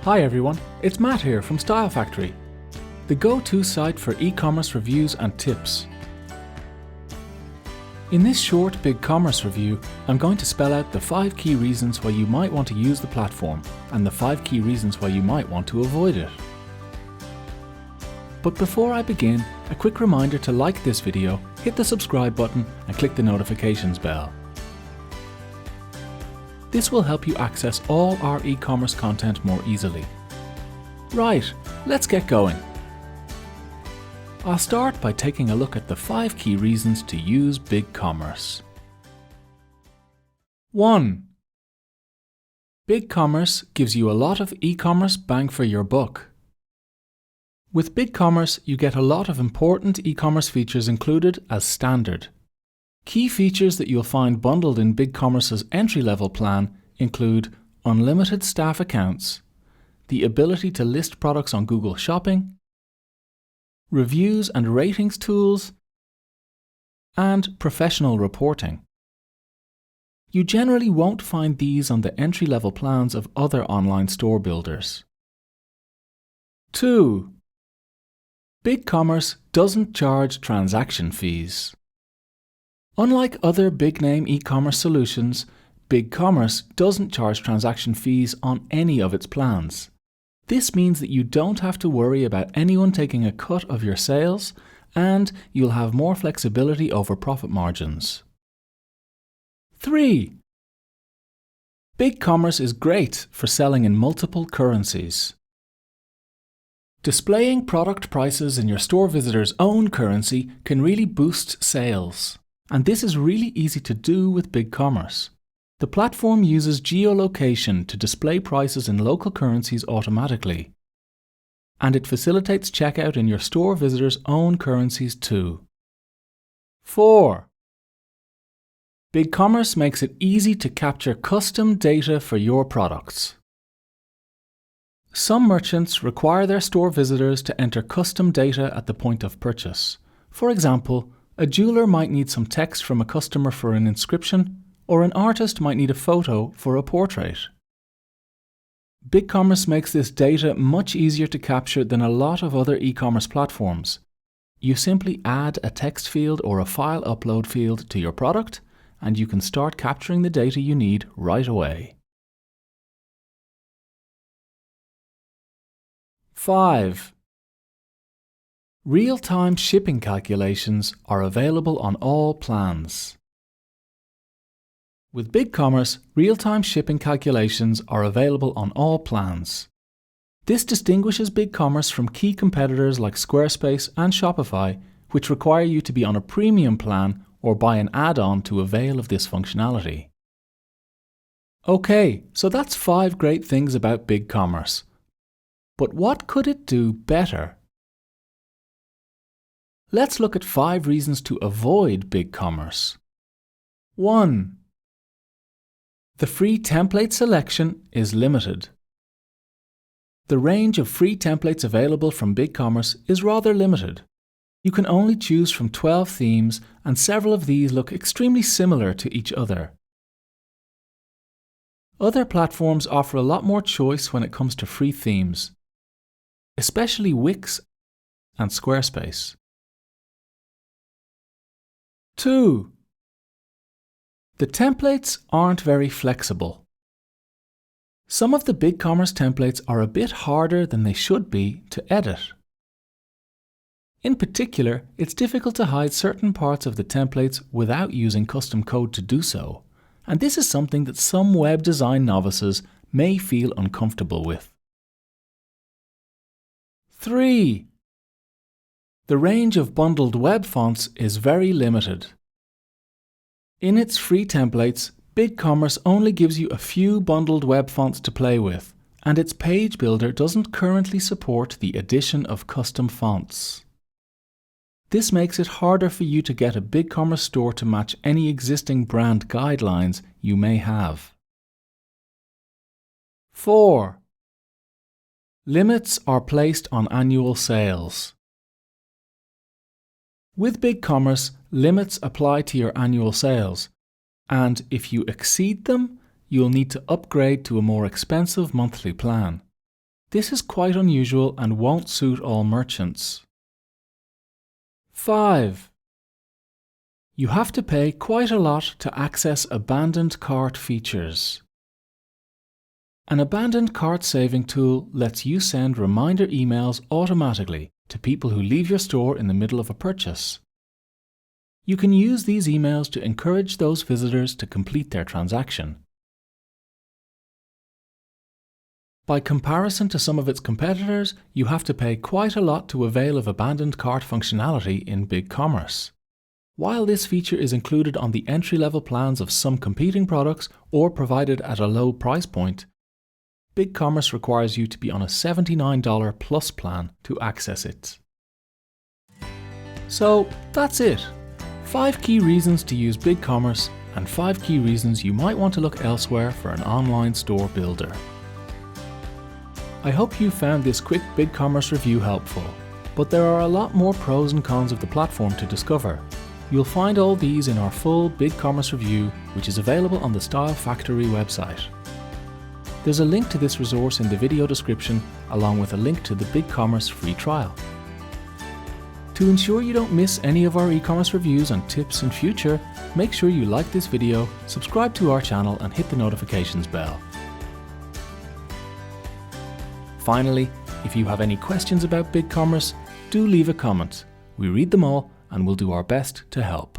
Hi everyone, it's Matt here from Style Factory, the go-to site for e-commerce reviews and tips. In this short BigCommerce review, I'm going to spell out the 5 key reasons why you might want to use the platform and the 5 key reasons why you might want to avoid it. But before I begin, a quick reminder to like this video, hit the subscribe button and click the notifications bell. This will help you access all our e-commerce content more easily. Right, let's get going. I'll start by taking a look at the 5 key reasons to use BigCommerce. 1. BigCommerce gives you a lot of e-commerce bang for your buck. With BigCommerce, you get a lot of important e-commerce features included as standard. Key features that you'll find bundled in BigCommerce's entry-level plan include unlimited staff accounts, the ability to list products on Google Shopping, reviews and ratings tools, and professional reporting. You generally won't find these on the entry-level plans of other online store builders. 2. BigCommerce doesn't charge transaction fees. Unlike other big-name e-commerce solutions, BigCommerce doesn't charge transaction fees on any of its plans. This means that you don't have to worry about anyone taking a cut of your sales, and you'll have more flexibility over profit margins. 3. BigCommerce is great for selling in multiple currencies. Displaying product prices in your store visitor's own currency can really boost sales. And this is really easy to do with BigCommerce. The platform uses geolocation to display prices in local currencies automatically. And it facilitates checkout in your store visitors' own currencies too. 4. BigCommerce makes it easy to capture custom data for your products. Some merchants require their store visitors to enter custom data at the point of purchase. For example, a jeweler might need some text from a customer for an inscription, or an artist might need a photo for a portrait. BigCommerce makes this data much easier to capture than a lot of other e-commerce platforms. You simply add a text field or a file upload field to your product, and you can start capturing the data you need right away. 5. Real-time shipping calculations are available on all plans. With BigCommerce, real-time shipping calculations are available on all plans. This distinguishes BigCommerce from key competitors like Squarespace and Shopify, which require you to be on a premium plan or buy an add-on to avail of this functionality. Okay, so that's 5 great things about BigCommerce. But what could it do better? Let's look at 5 reasons to avoid BigCommerce. 1. The free template selection is limited. The range of free templates available from BigCommerce is rather limited. You can only choose from 12 themes, and several of these look extremely similar to each other. Other platforms offer a lot more choice when it comes to free themes, especially Wix and Squarespace. 2. The templates aren't very flexible. Some of the BigCommerce templates are a bit harder than they should be to edit. In particular, it's difficult to hide certain parts of the templates without using custom code to do so, and this is something that some web design novices may feel uncomfortable with. 3. The range of bundled web fonts is very limited. In its free templates, BigCommerce only gives you a few bundled web fonts to play with, and its page builder doesn't currently support the addition of custom fonts. This makes it harder for you to get a BigCommerce store to match any existing brand guidelines you may have. 4. Limits are placed on annual sales. With BigCommerce, limits apply to your annual sales, and if you exceed them, you'll need to upgrade to a more expensive monthly plan. This is quite unusual and won't suit all merchants. 5. You have to pay quite a lot to access abandoned cart features. An abandoned cart saving tool lets you send reminder emails automatically to people who leave your store in the middle of a purchase. You can use these emails to encourage those visitors to complete their transaction. By comparison to some of its competitors, you have to pay quite a lot to avail of abandoned cart functionality in BigCommerce. While this feature is included on the entry-level plans of some competing products or provided at a low price point, BigCommerce requires you to be on a $79 plus plan to access it. So that's it. 5 key reasons to use BigCommerce and 5 key reasons you might want to look elsewhere for an online store builder. I hope you found this quick BigCommerce review helpful, but there are a lot more pros and cons of the platform to discover. You'll find all these in our full BigCommerce review, which is available on the Style Factory website. There's a link to this resource in the video description, along with a link to the BigCommerce free trial. To ensure you don't miss any of our e-commerce reviews and tips in future, make sure you like this video, subscribe to our channel and hit the notifications bell. Finally, if you have any questions about BigCommerce, do leave a comment. We read them all and we'll do our best to help.